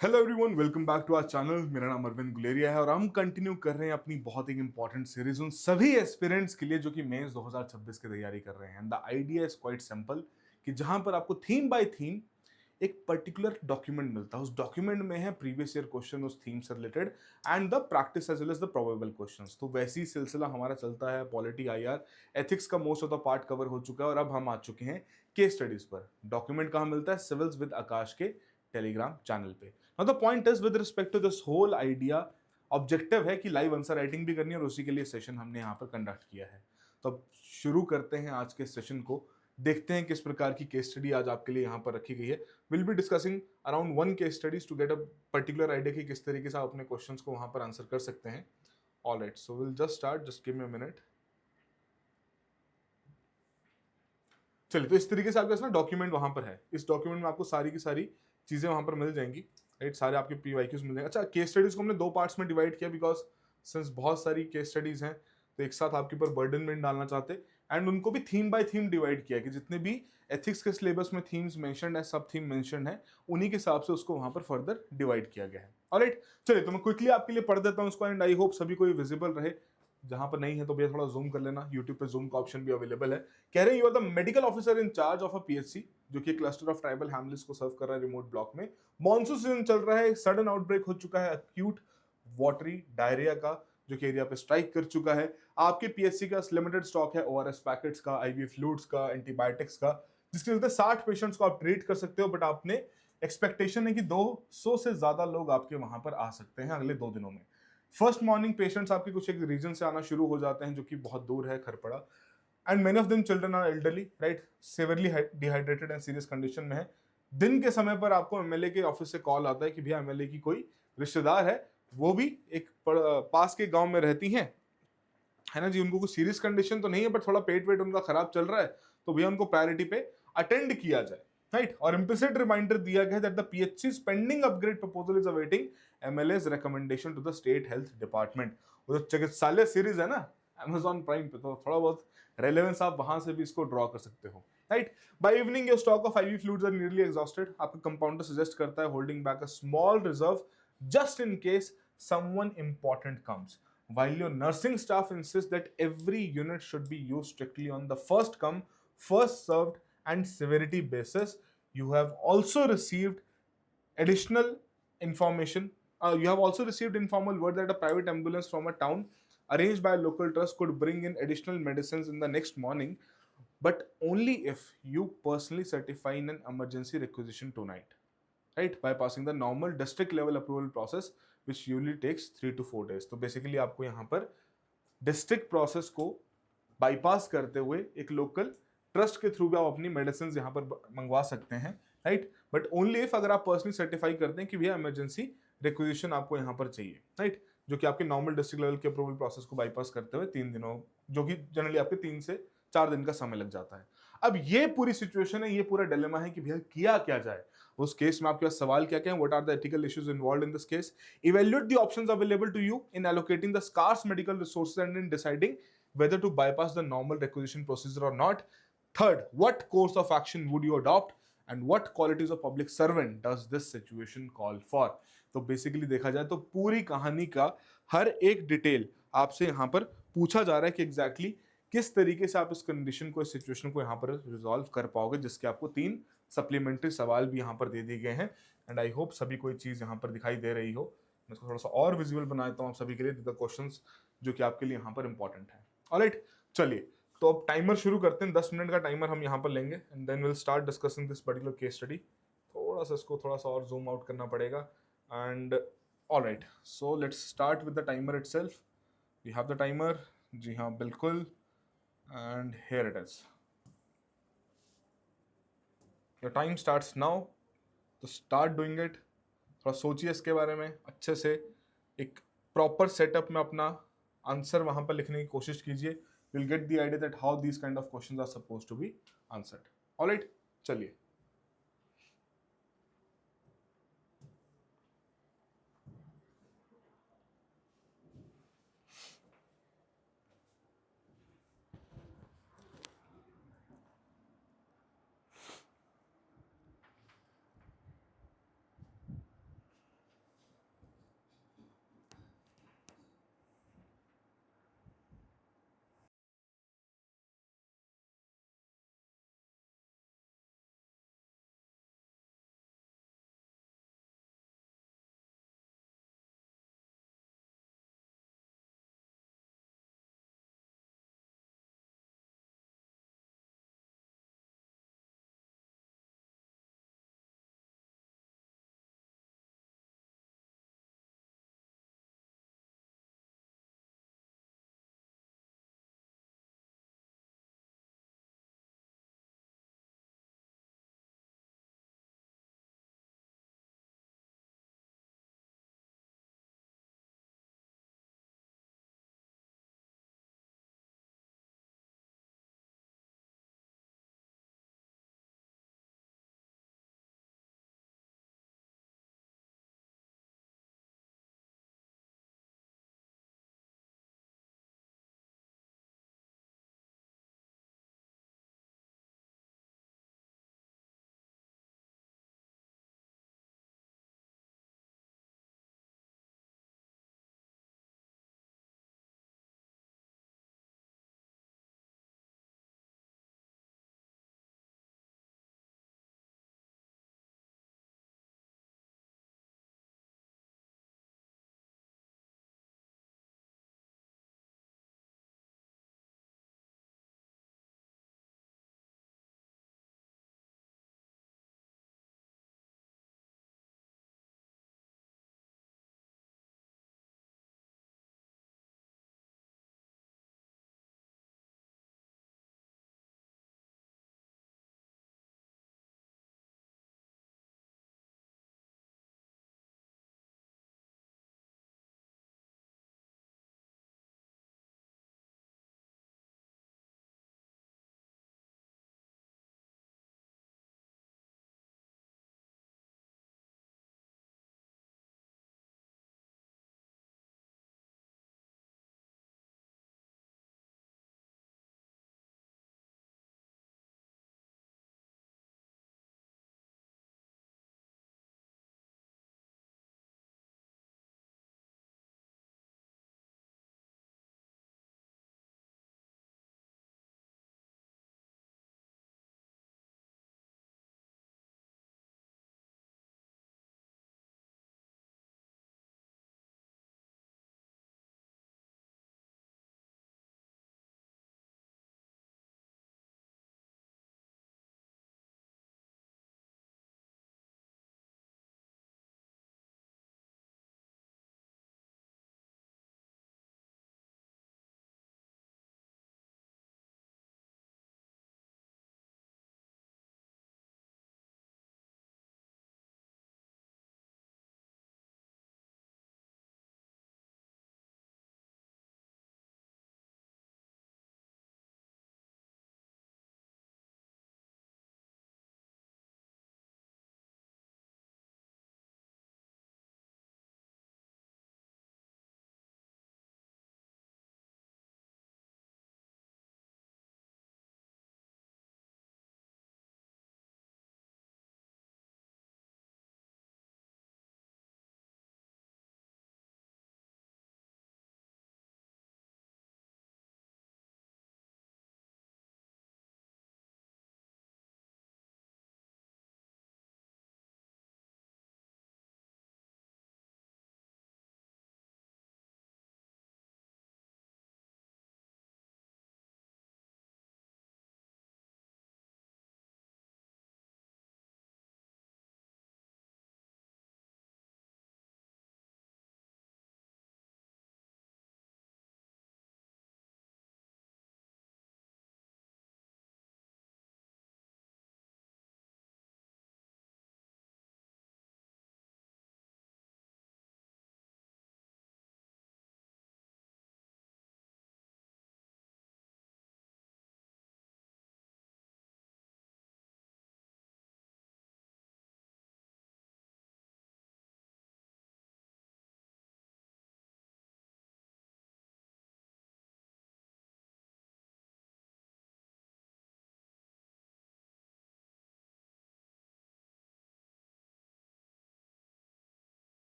Hello everyone, welcome back to our channel. मेरा नाम अरविंद गुलेरिया है और हम कंटिन्यू कर रहे हैं अपनी बहुत ही इंपॉर्टेंट सीरीज उन सभी एस्पिरेंट्स के लिए जो कि मेंस 2026 की तैयारी कर रहे हैं। The idea is quite simple कि जहां पर आपको थीम बाय थीम एक पर्टिकुलर डॉक्यूमेंट मिलता है। उस डॉक्यूमेंट में है प्रीवियस ईयर क्वेश्चन उस थीम से related and the practice as well as the probable questions. तो वैसी सिलसिला हमारा चलता है। पॉलिटी, आईआर, एथिक्स का most of the part cover हो चुका है और अब हम आ चुके हैं केस स्टडीज पर। डॉक्यूमेंट कहां मिलता है? सिविल्स विद आकाश के टेलीग्राम चैनल पे। Now the point is with respect to this whole idea, objective है कि लाइव आंसर राइटिंग भी करनी है और उसी के लिए सेशन हमने यहाँ पर कंडक्ट किया है। तो अब शुरू करते हैं आज के सेशन को। देखते हैं किस प्रकार की केस स्टडी आज आपके लिए यहाँ पर रखी गई है। Will be discussing around one case studies to get a particular idea कि किस तरीके से आप अपने क्वेश्चंस को वहां पर आंसर कर सकते हैं। Alright, so will just start, just give me a minute. चलिए, तो इस तरीके से आपके पास ना डॉक्यूमेंट वहां पर है। इस डॉक्यूमेंट में आपको सारी की सारी चीजें वहां पर मिल जाएंगी। राइट, सारे आपके पीवाईक्यूज मिल जाएंगे। अच्छा, केस स्टडीज को हमने दो पार्ट्स में डिवाइड किया बिकॉज सिंस बहुत सारी केस स्टडीज हैं तो एक साथ आपके ऊपर बर्डन में डालना चाहते, एंड उनको भी थीम बाय थीम डिवाइड किया कि जितने भी एथिक्स के सिलेबस में थीम्स मेंशन्ड है, सब थीम मेंशन्ड है, उन्हीं के हिसाब से उसको वहां पर फर्दर डिवाइड किया गया है। ऑलराइट, चलिए तो मैं क्विकली आपके लिए पढ़ देता हूँ उसको एंड आई होप सभी को विजिबल रहे। जहां पर नहीं है तो भैया थोड़ा जूम कर लेना। यूट्यूब पे जूम का ऑप्शन भी अवेलेबल है। कह रहे हैं you are the medical officer in charge of a PHC, जो कि क्लस्टर ऑफ ट्राइबल हैमलेट्स को सर्व कर रहा है रिमोट ब्लॉक में। मॉनसून सीजन चल रहा है, सडन आउटब्रेक हो चुका है अक्यूट वाटरी डायरिया का, जो कि एरिया पे स्ट्राइक कर चुका है। आपके पीएचसी का लिमिटेड स्टॉक है ओआरएस पैकेट्स का, आईवी फ्लूइड्स का, एंटीबायोटिक्स का, जिसके चलते 60 पेशेंट्स को आप ट्रीट कर सकते हो। बट आपने एक्सपेक्टेशन है कि 200 से ज्यादा लोग आपके वहां पर आ सकते हैं अगले 2 दिनों में। फर्स्ट मॉर्निंग पेशेंट्स आपके कुछ एक रीजन से आना शुरू हो जाते हैं जो कि बहुत दूर है, Kharpada, and many of them children are elderly, right, severely dehydrated and serious condition में है। दिन के समय पर आपको एमएलए के ऑफिस से कॉल आता है कि भैया एमएलए की कोई रिश्तेदार है, वो भी एक पास के गांव में रहती हैं, है ना जी, उनको कुछ सीरियस कंडीशन तो नहीं है बट थोड़ा पेट वेट उनका खराब चल रहा है, तो भैया उनको प्रायोरिटी पे अटेंड किया जाए। राइट, और इम्प्लिसिट रिमाइंडर दिया गया that the PHC pending upgrade proposal is awaiting MLS recommendation to the state health department. वो जो चिकित्सालय सीरीज है ना Amazon प्राइम पे, तो थोड़ा बहुत रेलेवेंस आप वहां से भी इसको ड्रॉ कर सकते हो। Right, by evening your stock of IV fluids are nearly exhausted. आपका कंपाउंडर सजेस्ट करता है holding back a small reserve just in case someone important comes, while your nursing staff insists that every unit should be used strictly on the first come, first served, and severity basis. You have also received additional information. You have also received informal word that a private ambulance from a town arranged by a local trust could bring in additional medicines in the next morning, but only if you personally certify in an emergency requisition tonight, right, bypassing the normal district level approval process which usually takes 3 to 4 days. तो basically आपको यहाँ पर district process को bypass करते हुए एक local trust के through भी आप अपनी मेडिसिन यहाँ पर मंगवा सकते हैं। राइट, बट ओनली इफ अगर आप पर्सनली सर्टिफाई करते हैं कि भैया इमरजेंसी रिक्विजिशन आपको यहाँ पर चाहिए। राइट, जो कि आपके नॉर्मल डिस्ट्रिक्ट लेवल के अप्रूवल प्रोसेस को बाईपास करते हुए 3 दिनों, जो कि जनरली आपके 3 से 4 दिन का समय लग जाता है। अब ये पूरी सिचुएशन है, ये पूरा डिलेमा है कि भैया किया क्या जाए। उस केस में आपके पास सवाल क्या क्या है? What are the ethical issues involved in this case? Evaluate the options available to you in allocating the scarce medical resources and in deciding whether to bypass the normal requisition procedure or not. Third, what course of action would you adopt and what qualities of public servant does this situation call for? तो basically देखा जाए तो पूरी कहानी का हर एक detail आपसे यहां पर पूछा जा रहा है कि एग्जैक्टली किस तरीके से आप इस कंडीशन को, इस सिचुएशन को यहां पर रिजॉल्व कर पाओगे, जिसके आपको 3 सप्लीमेंट्री सवाल भी यहां पर दे दिए गए हैं। एंड आई होप सभी कोई चीज यहां पर दिखाई दे रही हो। मैं इसको थोड़ा सा और विजुअल बनाता हूं आप सभी के लिए, द क्वेश्चंस जो कि आपके लिए यहां पर इंपॉर्टेंट है। ऑलराइट, चलिए तो अब टाइमर शुरू करते हैं। 10 मिनट का टाइमर हम यहाँ पर लेंगे and then will start discussing this particular case study. थोड़ा सा इसको थोड़ा सा और जूम आउट करना पड़ेगा। And alright, so let's start with the timer itself. We have the timer, जी हाँ बिल्कुल, and here it is. Your time starts now, तो स्टार्ट डूइंग इट। थोड़ा सोचिए इसके बारे में अच्छे से, एक प्रॉपर सेटअप में अपना आंसर वहां पर लिखने की कोशिश कीजिए। You will get the idea that how these kind of questions are suppose to be answered. Alright, चलिए।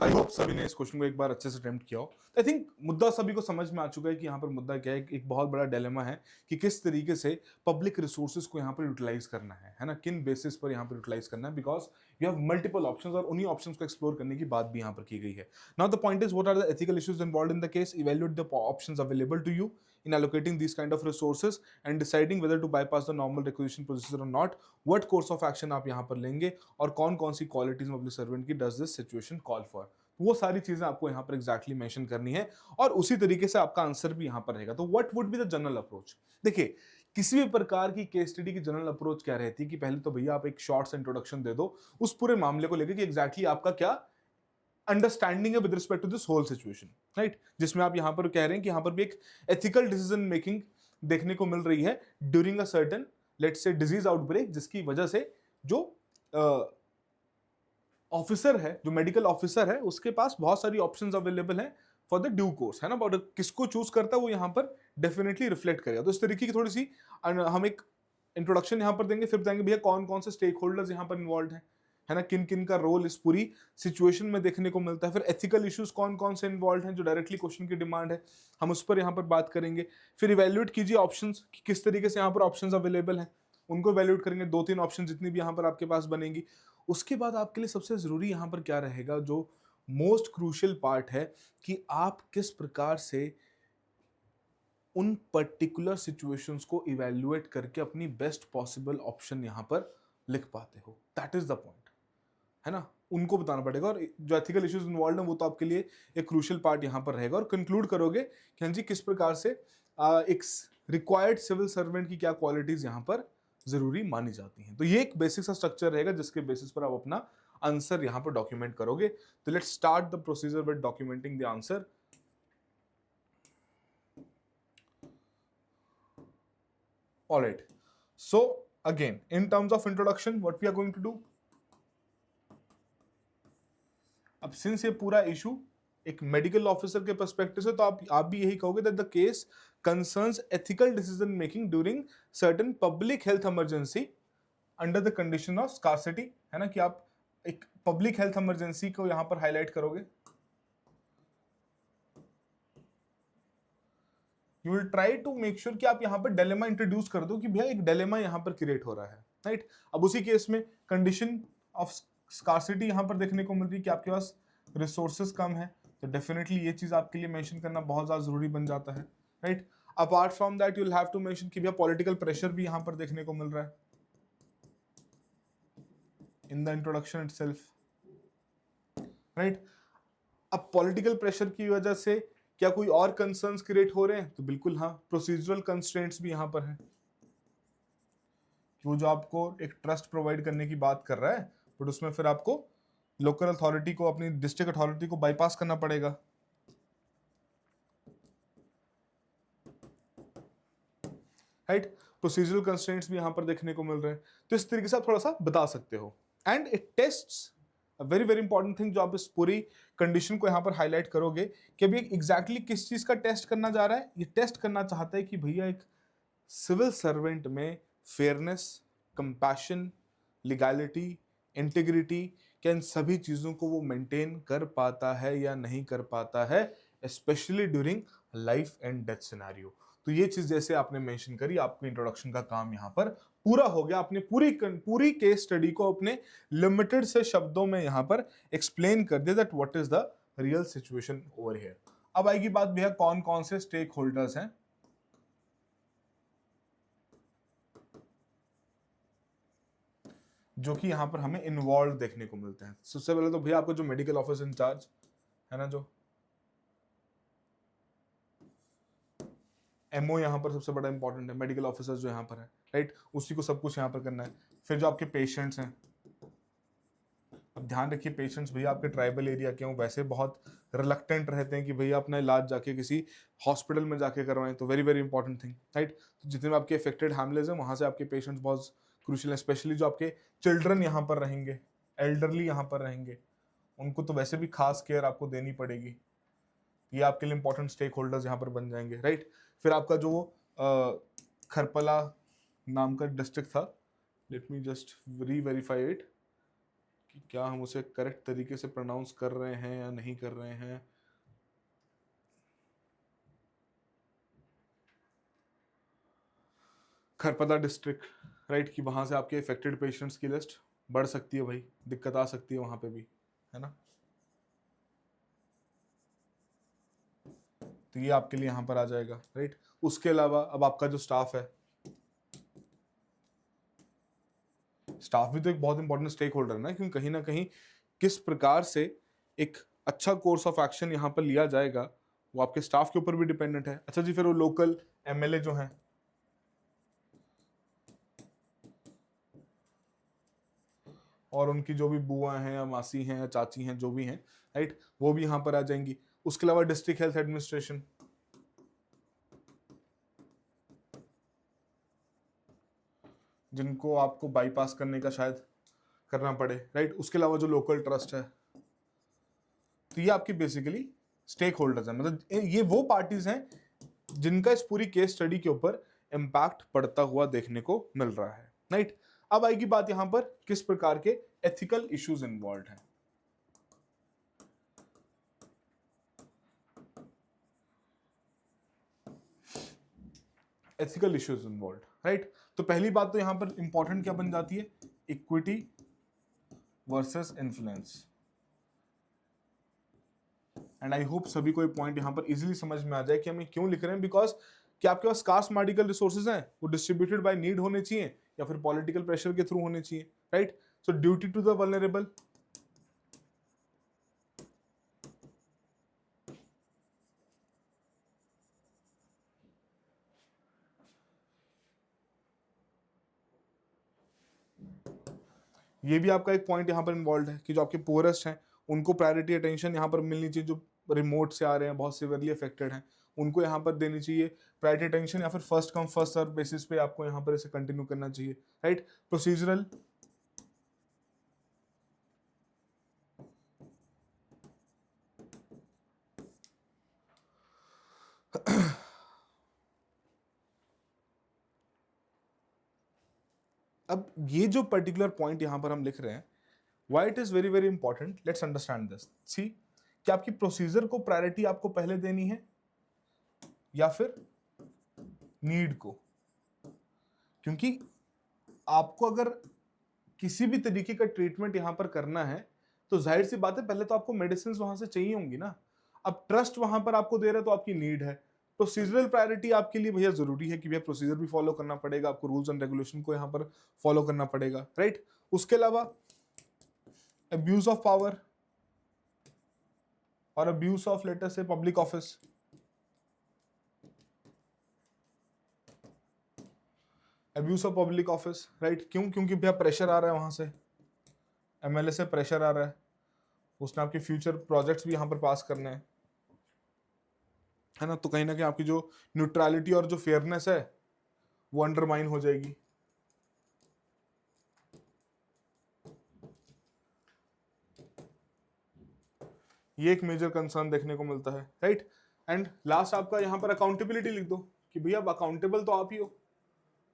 आई होप सभी ने इस क्वेश्चन को एक बार अच्छे से अटेम्प्ट किया हो। आई थिंक मुद्दा सभी को समझ में आ चुका है कि यहाँ पर मुद्दा क्या है। एक बहुत बड़ा डिलेमा है कि किस तरीके से पब्लिक रिसोर्सेज को यहाँ पर यूटिलाइज करना है ना, किन बेसिस पर यहाँ पर यूटिलाइज करना है, because you have multiple options और उन्हीं ऑप्शंस को एक्सप्लोर करने की बात भी यहाँ पर की गई है। Now the point is what are the ethical issues involved in the case, evaluate the options available to you in allocating these kind of resources and deciding whether to bypass the normal requisition procedure or not, what course of action आप यहाँ पर लेंगे और कौन कौन सी qualities public servant की does this situation call for. वो सारी चीजें आपको यहाँ पर एग्जैक्टली मेंशन करनी है और उसी तरीके से आपका आंसर भी यहाँ पर रहेगा। तो what would be the general approach? देखिए, किसी भी प्रकार की केस स्टडी की जनरल अप्रोच क्या रहती है कि पहले तो भैया आप एक शॉर्ट इंट्रोडक्शन दे दो उस पूरे मामले को लेकर कि एग्जैक्टली आपका क्या अंडरस्टैंडिंग है with respect to this whole situation, right, जिसमें आप यहां पर कह रहे हैं कि यहां पर भी एक एथिकल डिसीजन मेकिंग देखने को मिल रही है during a certain let's say disease outbreak, जिसकी वजह से जो ऑफिसर है, जो मेडिकल ऑफिसर है, उसके पास बहुत सारी ऑप्शंस अवेलेबल हैं फॉर द ड्यू कोर्स, है ना। बट किसको चूज करता है वो यहाँ पर डेफिनेटली रिफ्लेक्ट करेगा। तो इस तरीके की थोड़ी सी हम एक इंट्रोडक्शन यहाँ पर देंगे, फिर बताएंगे भैया कौन कौन से स्टेक होल्डर्स यहाँ पर इन्वॉल्व हैं, है ना, किन किन का रोल इस पूरी सिचुएशन में देखने को मिलता है, फिर एथिकल इश्यूज कौन कौन से इन्वॉल्व हैं जो डायरेक्टली क्वेश्चन की डिमांड है, हम उस पर यहाँ पर बात करेंगे। फिर इवेल्युएट कीजिए ऑप्शंस कि किस तरीके से यहाँ पर ऑप्शंस अवेलेबल हैं, उनको इवेल्युएट करेंगे, 2-3 ऑप्शन जितनी भी यहाँ पर आपके पास बनेंगी। उसके बाद आपके लिए सबसे जरूरी यहाँ पर क्या रहेगा, जो मोस्ट क्रूशियल पार्ट है कि आप किस प्रकार से उन पर्टिकुलर सिचुएशंस को इवेल्युएट करके अपनी बेस्ट पॉसिबल ऑप्शन यहाँ पर लिख पाते हो। दैट इज द पॉइंट, है ना, उनको बताना पड़ेगा। और जो एथिकल इश्यूज इन्वॉल्व हैं वो तो आपके लिए एक क्रूशियल पार्ट यहाँ पर रहेगा। और कंक्लूड करोगे कि हाँ जी किस प्रकार से एक रिक्वायर्ड सिविल सर्वेंट की क्या क्वालिटीज यहाँ पर जरूरी मानी जाती हैं। तो ये एक बेसिक सा स्ट्रक्चर रहेगा जिसके बेसिस पर आप अपना आंसर यहाँ पर डॉक्यूमेंट करोगे। तो let's start the procedure with documenting the answer. All right. So again, in terms of introduction, what we are going to do? अब सिंस ये पूरा इशू एक मेडिकल ऑफिसर के पर्सपेक्टिव से, तो आप भी यही कहोगे that the case concerns ethical decision making during certain public health emergency under the condition of scarcity, है ना, कि आप एक पब्लिक हेल्थ इमरजेंसी को यहां पर हाईलाइट करोगे। You will try to make sure कि आप यहाँ पर डिलेमा इंट्रोड्यूस कर दो कि भैया एक डिलेमा यहाँ पर क्रिएट हो रहा है, राइट। अब उसी केस में कंडीशन ऑफ स्कार्सिटी यहाँ पर देखने को मिल रही है कि आपके पास रिसोर्सेज कम है, तो डेफिनेटली ये चीज आपके लिए मेंशन करना बहुत ज्यादा जरूरी बन जाता है, right. Apart from that you will have to mention कि भैया पॉलिटिकल प्रेशर भी यहाँ पर देखने को मिल रहा है in the introduction itself, right. अब पॉलिटिकल प्रेशर की वजह से क्या कोई और कंसर्न्स क्रिएट हो रहे हैं? तो बिल्कुल हाँ, प्रोसीजरल कंस्ट्रेंट्स भी यहां पर हैं कि वो जो आपको एक ट्रस्ट प्रोवाइड करने की बात कर रहा है, बट उसमें फिर आपको लोकल अथॉरिटी को, अपनी डिस्ट्रिक्ट अथॉरिटी को बाईपास करना पड़ेगा, राइट। प्रोसीजरल कंस्ट्रेंट्स भी यहां पर देखने को मिल रहे हैं। तो इस तरीके से आप थोड़ा सा बता सकते हो। And it tests very very important thing, जो आप इस पूरी कंडीशन को यहां पर हाईलाइट करोगे कि अभी एग्जैक्टली किस चीज का टेस्ट करना जा रहा है। ये टेस्ट करना चाहता है कि भैया एक सिविल सर्वेंट में फेयरनेस, कंपैशन, लीगैलिटी, इंटीग्रिटी, क्या इन सभी चीजों को वो मेंटेन कर पाता है या नहीं कर पाता है, specially during life and death scenario. तो ये चीज जैसे आपने मेंशन करी, आपको इंट्रोडक्शन का काम यहाँ पर पूरा हो गया। आपने पूरी केस स्टडी को अपने लिमिटेड से शब्दों में यहाँ पर एक्सप्लेन कर दिया that what is the real situation over here. अब आएगी बात भैया कौन कौन से स्टेक होल्डर्स हैं जो कि यहां पर हमें इन्वॉल्व देखने को मिलते हैं। सबसे पहले तो भैया आपको जो मेडिकल ऑफिसर इंचार्ज है ना, जो एमओ यहाँ पर सबसे बड़ा इंपॉर्टेंट है, मेडिकल ऑफिसर जो यहाँ पर है, राइट, उसी को सब कुछ यहाँ पर करना है। फिर जो आपके पेशेंट्स हैं, अब ध्यान रखिए पेशेंट्स भैया आपके ट्राइबल एरिया के हों, वैसे बहुत रिलक्टेंट रहते हैं कि भैया अपना इलाज जाके किसी हॉस्पिटल में जाके करवाएं, तो very very important thing, right. तो जितने भी आपके अफेक्टेड हैमलेज हैं वहां से आपके पेशेंट्स बहुत क्रूशियल है, स्पेशली जो आपके चिल्ड्रन यहाँ पर रहेंगे, एल्डरली यहाँ पर रहेंगे, उनको तो वैसे भी खास केयर आपको देनी पड़ेगी। ये आपके लिए इंपॉर्टेंट स्टेक होल्डर्स यहाँ पर बन जाएंगे, राइट। फिर आपका जो खरपला नाम का डिस्ट्रिक्ट था, लेट मी जस्ट री वेरीफाई इट, कि क्या हम उसे करेक्ट तरीके से प्रोनाउंस कर रहे हैं या नहीं कर रहे हैं। खरपदा डिस्ट्रिक्ट, राइट, कि वहां से आपके इफेक्टेड पेशेंट्स की लिस्ट बढ़ सकती है भाई, दिक्कत आ सकती है वहां पे भी, है ना। तो ये आपके लिए यहां पर आ जाएगा, राइट। उसके अलावा अब आपका जो स्टाफ है, स्टाफ भी तो एक बहुत इंपॉर्टेंट स्टेक होल्डर है ना, क्योंकि कहीं ना कहीं किस प्रकार से एक अच्छा कोर्स ऑफ एक्शन यहाँ पर लिया जाएगा वो आपके स्टाफ के ऊपर भी डिपेंडेंट है। अच्छा जी, फिर वो लोकल एमएलए जो हैं, और उनकी जो भी बुआ हैं या मासी हैं या चाची हैं जो भी हैं, राइट, वो भी यहाँ पर आ जाएंगी। उसके अलावा डिस्ट्रिक्ट हेल्थ एडमिनिस्ट्रेशन, जिनको आपको बाईपास करने का शायद करना पड़े, राइट। उसके अलावा जो लोकल ट्रस्ट है, तो ये आपकी बेसिकली स्टेक होल्डर्स हैं, मतलब ये वो पार्टीज हैं जिनका इस पूरी केस स्टडी के ऊपर इम्पैक्ट पड़ता हुआ देखने को मिल रहा है, राइट। अब आएगी बात यहां पर किस प्रकार के एथिकल इश्यूज इन्वॉल्व हैं। Ethical issues involve, right. तो पहली बात तो यहां पर इंपॉर्टेंट क्या बन जाती है, equity versus influence. And I hope सभी को ये पॉइंट यहां पर इजीली समझ में आ जाए कि हम क्यों लिख रहे हैं, बिकॉज कि आपके पास कास्ट मेडिकल रिसोर्सेज हैं वो डिस्ट्रीब्यूटेड बाय नीड होने चाहिए या फिर पॉलिटिकल प्रेशर के थ्रू होने चाहिए, राइट। So duty to the vulnerable, ये भी आपका एक पॉइंट यहाँ पर इन्वॉल्व है कि जो आपके पोरेस्ट हैं उनको प्रायोरिटी अटेंशन यहाँ पर मिलनी चाहिए, जो रिमोट से आ रहे हैं, बहुत सिवियरली अफेक्टेड हैं, उनको यहाँ पर देनी चाहिए प्रायोरिटी अटेंशन, या फिर first come first serve basis पे आपको यहाँ पर इसे कंटिन्यू करना चाहिए, राइट। प्रोसीजरल, अब ये जो पर्टिकुलर पॉइंट यहाँ पर हम लिख रहे हैं, why it is very very important, let's understand this. See, कि आपकी प्रोसीजर को प्रायोरिटी आपको पहले देनी है या फिर नीड को, क्योंकि आपको अगर किसी भी तरीके का ट्रीटमेंट यहां पर करना है तो जाहिर सी बात है पहले तो आपको मेडिसिन वहां से चाहिए होंगी ना। अब ट्रस्ट वहां पर आपको दे रहा है तो आपकी नीड है, प्रोसीजरल प्रायोरिटी आपके लिए भैया जरूरी है कि भैया प्रोसीजर भी फॉलो करना पड़ेगा, आपको रूल्स एंड रेगुलेशन को यहाँ पर फॉलो करना पड़ेगा, राइट। उसके अलावा अब्यूज ऑफ पावर और अब्यूज ऑफ लेटर से public office, abuse of public office, right. क्यों, क्योंकि भैया प्रेशर आ रहा है वहां से, एमएलए से प्रेशर आ रहा है, उसने आपके फ्यूचर प्रोजेक्ट्स भी यहां पर पास करने हैं, है ना। तो कहीं ना कहीं आपकी जो न्यूट्रलिटी और जो फेयरनेस है वो अंडरमाइन हो जाएगी। ये एक मेजर कंसर्न देखने को मिलता है, राइट। एंड लास्ट आपका यहाँ पर अकाउंटेबिलिटी लिख दो कि भैया अकाउंटेबल तो आप ही हो।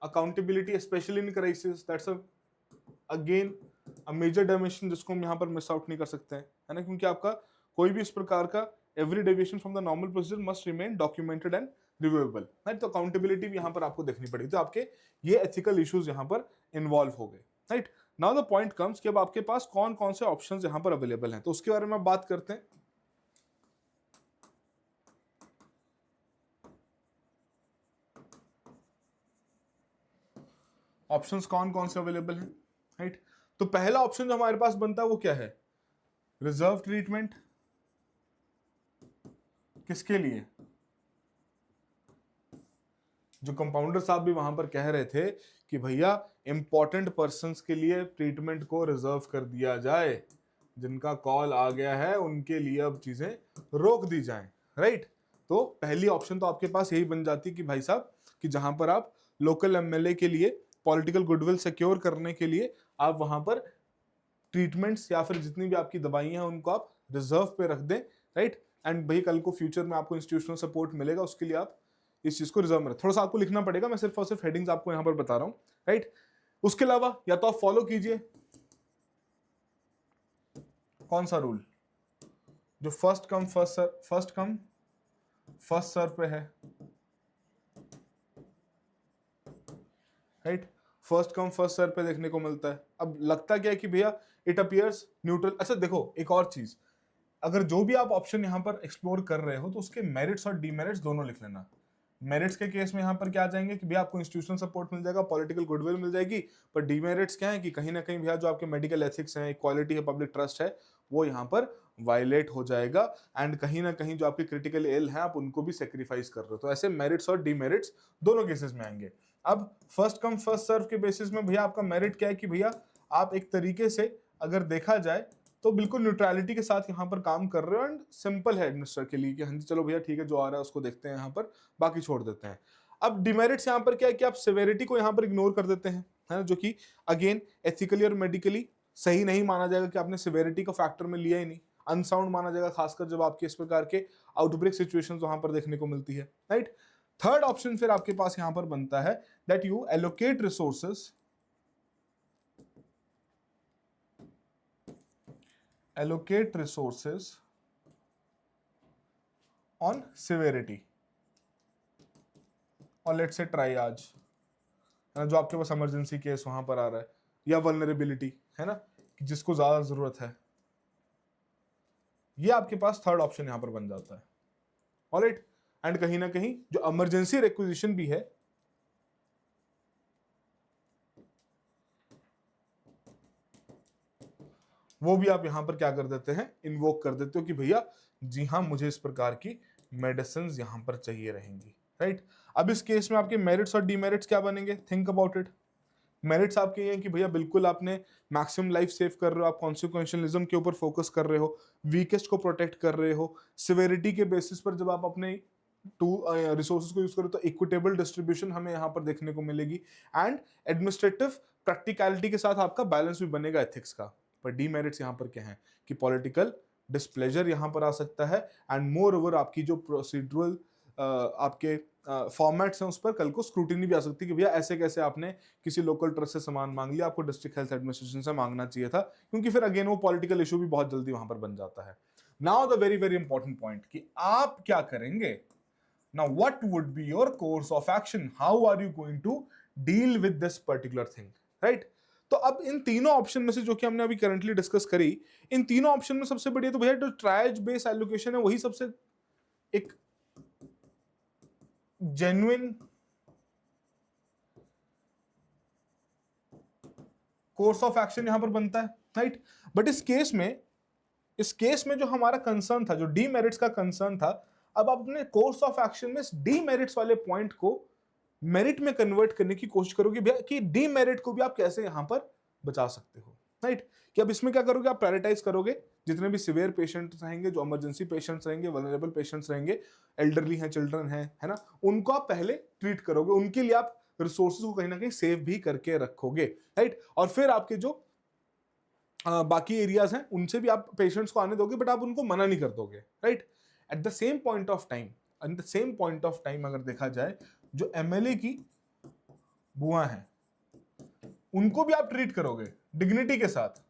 Accountability specially in crisis, that's again a major dimension जिसको हम यहाँ पर मिस आउट नहीं कर सकते हैं, है ना, क्योंकि आपका कोई भी इस प्रकार का every deviation from the normal procedure must remain documented and reviewable, right. तो अकाउंटेबिलिटी भी यहाँ पर आपको देखनी पड़ेगी, तो आपके ये एथिकल इश्यूज यहाँ पर इन्वॉल्व हो गए, right. Now the point comes कि अब आपके पास कौन कौन से ऑप्शंस यहाँ पर अवेलेबल हैं, तो उसके बारे में बात करते हैं। ऑप्शंस कौन कौन से अवेलेबल हैं, राइट। तो पहला ऑप्शन जो हमारे पास बनता है वो क्या है, रिजर्व ट्रीटमेंट। किसके लिए, जो कंपाउंडर साहब भी वहां पर कह रहे थे कि भैया इंपॉर्टेंट पर्संस के लिए ट्रीटमेंट को रिजर्व कर दिया जाए, जिनका कॉल आ गया है उनके लिए अब चीजें रोक दी जाएं, राइट। तो पहली ऑप्शन तो आपके पास यही बन जाती कि भाई साहब कि जहां पर आप लोकल एमएलए के लिए पॉलिटिकल गुडविल सिक्योर करने के लिए आप वहां पर ट्रीटमेंट्स या फिर जितनी भी आपकी दवाइयां हैं उनको आप रिजर्व पे रख दें, राइट। एंड भाई कल को फ्यूचर में आपको इंस्टीट्यूशनल सपोर्ट मिलेगा, उसके लिए आप इस चीज को रिजर्व में थोड़ा सा आपको लिखना पड़ेगा, मैं सिर्फ और सिर्फ हेडिंग्स आपको यहां पर बता रहा हूं, राइट। उसके अलावा या तो आप फॉलो कीजिए कौन सा रूल? जो फर्स्ट कम फर्स्ट सर्व पे है, right? First come first serve पे देखने को मिलता है। अब लगता क्या है कि भैया इट अपीयर्स न्यूट्रल। अच्छा देखो एक और चीज, अगर जो भी आप ऑप्शन यहां पर एक्सप्लोर कर रहे हो तो उसके मेरिट्स और डीमेरिट्स दोनों लिख लेना। मेरिट्स के केस में यहां पर क्या आ जाएंगे कि भैया आपको इंस्टीट्यूशनल सपोर्ट मिल जाएगा, पॉलिटिकल गुडविल मिल जाएगी, पर डीमेरिट्स क्या है कि कहीं ना कहीं भैया जो आपके मेडिकल एथिक्स हैं, इक्वालिटी है, पब्लिक ट्रस्ट है, वो यहाँ पर वायलेट हो जाएगा, एंड कहीं ना कहीं जो आपके क्रिटिकल इल हैं आप उनको भी सेक्रीफाइस कर रहे हो। तो ऐसे मेरिट्स और डीमेरिट्स दोनों केसेस में आएंगे। अब फर्स्ट कम फर्स्ट सर्व के बेसिस में भैया आपका मेरिट क्या है कि भैया आप एक तरीके से अगर देखा जाए तो बिल्कुल न्यूट्रलिटी के साथ यहाँ पर काम कर रहे हो, एंड सिंपल है एडमिनिस्टर के लिए कि हाँ जी चलो भैया ठीक है, जो आ रहा है उसको देखते हैं यहाँ पर, बाकी छोड़ देते हैं। अब डिमेरिट्स यहाँ पर क्या है कि आप सिवेरिटी को यहाँ पर इग्नोर कर देते हैं, है ना, जो कि अगेन एथिकली और मेडिकली सही नहीं माना जाएगा कि आपने सिवेरिटी को फैक्टर में लिया ही नहीं, अनसाउंड माना जाएगा, खासकर जब आपके इस प्रकार के आउटब्रेक सिचुएशंस वहां पर देखने को मिलती है, राइट? थर्ड ऑप्शन फिर आपके पास यहां पर बनता है that U allocate resources, allocate resources on severity और लेट्स से ट्राइयाज, है ना, जो आपके पास इमरजेंसी केस वहां पर आ रहा है, या वल्नरेबिलिटी, है ना, जिसको ज्यादा जरूरत है, ये आपके पास थर्ड ऑप्शन यहां पर बन जाता है। ऑलराइट, एंड कहीं ना कहीं जो इमरजेंसी रिक्विजिशन भी है वो भी आप यहां पर क्या कर देते हैं, इन्वोक कर देते हो कि भैया जी हाँ मुझे इस प्रकार की मेडिसिन यहां पर चाहिए रहेंगी, राइट? अब इस केस में आपके मेरिट्स और डीमेरिट्स क्या बनेंगे, थिंक अबाउट इट। मेरिट्स आपके ये हैं कि भैया बिल्कुल आपने मैक्सिमम लाइफ सेव कर रहे हो, आप कॉन्सिक्वेंशलिज्म के ऊपर फोकस कर रहे हो, वीकेस्ट को प्रोटेक्ट कर रहे हो, सिवेरिटी के बेसिस पर जब आप अपने रिसोर्सेज को यूज करो तो इक्विटेबल डिस्ट्रीब्यूशन हमें यहाँ पर देखने को मिलेगी, एंड एडमिनिस्ट्रेटिव प्रैक्टिकलिटी के साथ आपका बैलेंस भी बनेगा एथिक्स का। पर डीमेरिट्स यहाँ पर क्या है कि पॉलिटिकल डिस्प्लेजर यहाँ पर आ सकता है, एंड मोर ओवर आपकी जो प्रोसीड्यूरल आपके फॉर्मेट्स हैं उस पर कल को स्क्रूटिनी भी आ सकती है कि भैया ऐसे कैसे आपने किसी लोकल ट्रस्ट से सामान मांग लिया, आपको डिस्ट्रिक्ट हेल्थ एडमिनिस्ट्रेशन से मांगना चाहिए था, क्योंकि फिर अगेन वो पॉलिटिकल इशू भी बहुत जल्दी वहां पर बन जाता है। Now the very very important point कि आप क्या करेंगे। Now, what would be your course of action? How are you going to deal with this particular thing, right? तो अब इन तीनों ऑप्शन में से जो कि हमने अभी करंटली डिस्कस करी, इन तीनों ऑप्शन में सबसे बढ़िया तो भैया जो ट्रायज बेस एलोकेशन है वही सबसे एक जेन्युइन कोर्स ऑफ एक्शन यहां पर बनता है, राइट? बट इस केस में जो हमारा कंसर्न था, जो डीमेरिट्स का कंसर्न था, अब आप अपने कोर्स ऑफ एक्शन में डीमेरिट्स वाले पॉइंट को मेरिट में कन्वर्ट करने की कोशिश करोगे भैया कि डीमेरिट को भी आप कैसे यहां पर बचा सकते हो, राइट? कि अब इसमें क्या करोगे, आप प्रायोरिटाइज करोगे जितने भी सिवियर पेशेंट्स रहेंगे, जो इमरजेंसी पेशेंट्स रहेंगे, वल्नरेबल पेशेंट्स रहेंगे, एल्डरली हैं, चिल्ड्रन हैं, है ना, उनको आप पहले ट्रीट करोगे, उनके लिए आप रिसोर्सेज को कहीं ना कहीं सेव भी करके रखोगे, राइट? और फिर आपके जो बाकी एरियाज हैं उनसे भी आप पेशेंट्स को आने दोगे, बट आप उनको मना नहीं कर दोगे, right? At the same point of time अगर देखा जाए, जो एमएलए की बुआ हैं उनको भी आप ट्रीट करोगे डिग्निटी के साथ,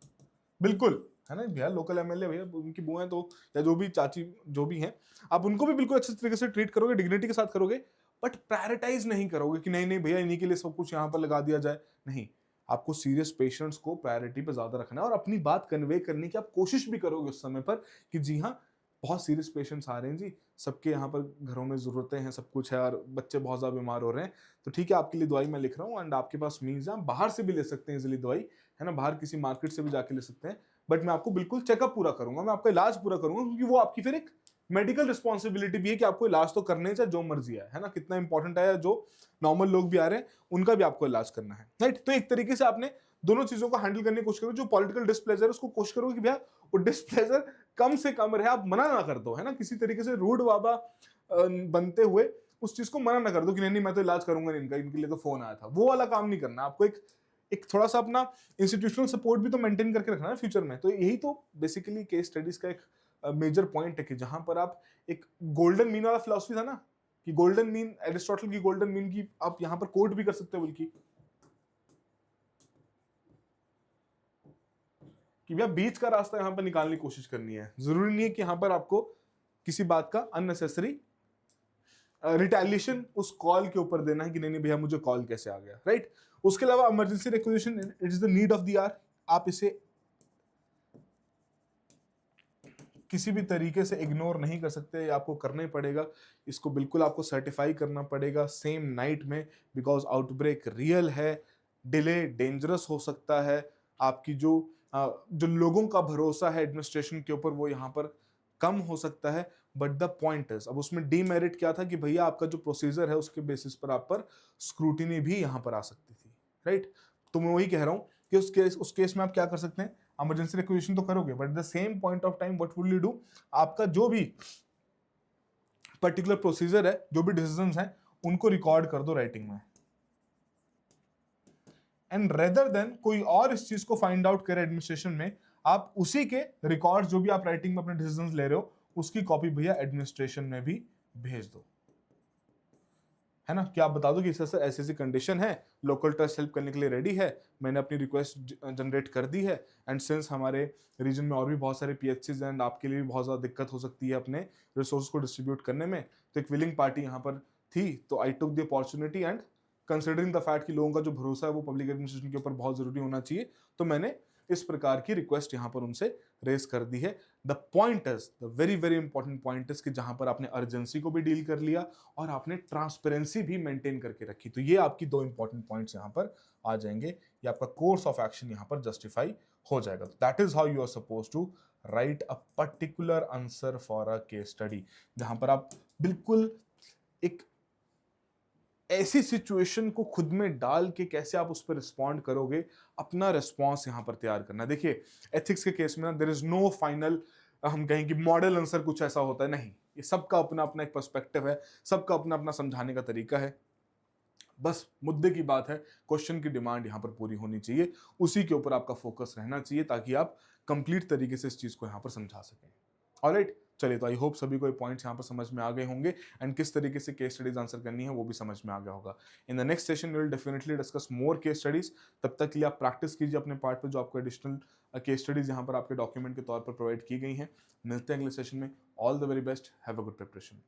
बिल्कुल, है ना भैया, लोकल एमएलए भैया उनकी बुआएं तो, या जो भी चाची जो भी हैं, आप उनको भी बिल्कुल अच्छे तरीके से ट्रीट करोगे, डिग्निटी के साथ करोगे, बट प्रायोरिटाइज नहीं करोगे कि नहीं नहीं भैया इन्हीं के लिए सब कुछ यहाँ पर लगा दिया जाए। नहीं, आपको सीरियस पेशेंट्स को प्रायोरिटी पे ज्यादा रखना है, और अपनी बात कन्वे करने की आप कोशिश भी करोगे उस समय पर कि जी हाँ बहुत सीरियस पेशेंट्स आ रहे हैं जी, सबके यहाँ पर घरों में जरूरतें हैं, सब कुछ है, और बच्चे बहुत ज्यादा बीमार हो रहे हैं, तो ठीक है आपके लिए दवाई मैं लिख रहा हूँ, एंड आपके पास मीन्स है आप बाहर से भी ले सकते हैं इजिली दवाई, है ना, बाहर किसी मार्केट से भी जाके ले सकते हैं, बट मैं आपको बिल्कुल चेकअप पूरा करूंगा, मैं आपका इलाज पूरा करूंगा, क्योंकि वो आपकी फिर एक मेडिकल रिस्पॉन्सिबिलिटी भी है कि आपको इलाज तो करने चाहे जो मर्जी है ना, कितना इंपॉर्टेंट है, जो नॉर्मल लोग भी आ रहे हैं उनका भी आपको इलाज करना है, राइट? तो एक तरीके से आपने दोनों चीजों को हैंडल करने की कोशिश करो, जो पॉलिटिकल डिस्प्लेजर उसको कोशिश करो कि भैया वो डिस्प्लेजर कम से कम रहे, आप मना ना कर दो, है ना, किसी तरीके से रूड बाबा बनते हुए उस चीज को मना ना कर दो कि नहीं नहीं मैं तो इलाज करूंगा नहीं इनका, इनके लिए तो फोन आया था, वो वाला काम नहीं करना आपको। एक थोड़ा सा अपना इंस्टीट्यूशनल सपोर्ट भी तो मेंटेन करके रखना है फ्यूचर में। तो यही तो बेसिकली केस स्टडीज का एक मेजर पॉइंट है कि जहां पर आप एक गोल्डन मीन वाला फिलॉसफी था ना, कि गोल्डन मीन, एरिस्टोटल की गोल्डन मीन की आप यहां पर कोट भी कर सकते हो, बल्कि कि भैया बीच का रास्ता यहाँ पर निकालने की कोशिश करनी है। जरूरी नहीं है कि यहाँ पर आपको किसी बात का अननेसेसरी रिटेलिएशन उस कॉल के ऊपर देना है कि नहीं नहीं भैया मुझे कॉल कैसे आ गया, राइट। उसके अलावा emergency requisition, it is the need of the hour. आप इसे किसी भी तरीके से इग्नोर नहीं कर सकते, आपको करना ही पड़ेगा। इसको बिल्कुल आपको सर्टिफाई करना पड़ेगा सेम नाइट में, बिकॉज आउटब्रेक रियल है, डिले डेंजरस हो सकता है। आपकी जो लोगों का भरोसा है एडमिनिस्ट्रेशन के ऊपर वो यहाँ पर कम हो सकता है। बट द पॉइंट इज, अब उसमें डीमेरिट क्या था कि भैया आपका जो प्रोसीजर है उसके बेसिस पर आप पर स्क्रूटिनी भी यहाँ पर आ सकती थी, राइट। तो मैं वही कह रहा हूं कि उस केस में आप क्या कर सकते हैं, इमरजेंसी रिक्वेजिशन तो करोगे, but at the same point of time what will you do, आपका जो भी पर्टिकुलर प्रोसीजर है, जो भी डिसीजंस हैं, उनको रिकॉर्ड कर दो राइटिंग में। एंड रेदर देन कोई और इस चीज को फाइंड आउट करे एडमिनिस्ट्रेशन में, आप उसी के रिकॉर्ड जो भी आप राइटिंग में अपने डिसीजंस ले रहे हो उसकी कॉपी भैया एडमिनिस्ट्रेशन में भी भेज दो, है ना। कि आप बता दो कि सर ऐसी ऐसी कंडीशन है, लोकल ट्रस्ट हेल्प करने के लिए रेडी है, मैंने अपनी रिक्वेस्ट जनरेट कर दी है, एंड सिंस हमारे रीजन में और भी बहुत सारे पीएचसीज एंड आपके लिए भी बहुत ज़्यादा दिक्कत हो सकती है अपने रिसोर्स को डिस्ट्रीब्यूट करने में, तो एक विलिंग पार्टी यहाँ पर थी, तो I took the opportunity and considering the fact कि लोगों का जो भरोसा है वो पब्लिक एडमिनिस्ट्रेशन के ऊपर बहुत जरूरी होना चाहिए, तो मैंने इस प्रकार की रिक्वेस्ट यहाँ पर उनसे रेज कर दी है। The point is, the very very important point is कि जहां पर आपने अर्जेंसी को भी डील कर लिया और आपने ट्रांसपेरेंसी भी मेंटेन करके रखी, तो ये आपकी दो इंपॉर्टेंट पॉइंट्स यहां पर आ जाएंगे, ये आपका कोर्स ऑफ एक्शन यहां पर जस्टिफाई हो जाएगा। That is how you are suppose to write a particular answer for a case study, जहां पर आप बिल्कुल एक ऐसी सिचुएशन को खुद में डाल के कैसे आप उस पर रिस्पॉन्ड करोगे, अपना रिस्पॉन्स यहां पर तैयार करना। देखिए एथिक्स के केस में ना देयर इज नो फाइनल, हम कहें कि मॉडल आंसर कुछ ऐसा होता है, नहीं, ये सबका अपना अपना एक पर्सपेक्टिव है, सबका अपना अपना समझाने का तरीका है। बस मुद्दे की बात है, क्वेश्चन की डिमांड यहां पर पूरी होनी चाहिए, उसी के ऊपर आपका फोकस रहना चाहिए ताकि आप कंप्लीट तरीके से इस चीज को यहां पर समझा सकें। ऑलराइट, चलिए, तो आई होप सभी को ये पॉइंट्स यहाँ पर समझ में आ गए होंगे एंड किस तरीके से केस स्टडीज आंसर करनी है वो भी समझ में आ गया होगा। In the next session we will definitely discuss more case studies. तब तक के लिए आप प्रैक्टिस कीजिए अपने पार्ट पे, जो आपको एडिशनल केस स्टडीज यहाँ पर आपके डॉक्यूमेंट के तौर पर प्रोवाइड की गई हैं। मिलते हैं अगले सेशन में। All the very best, have a good preparation.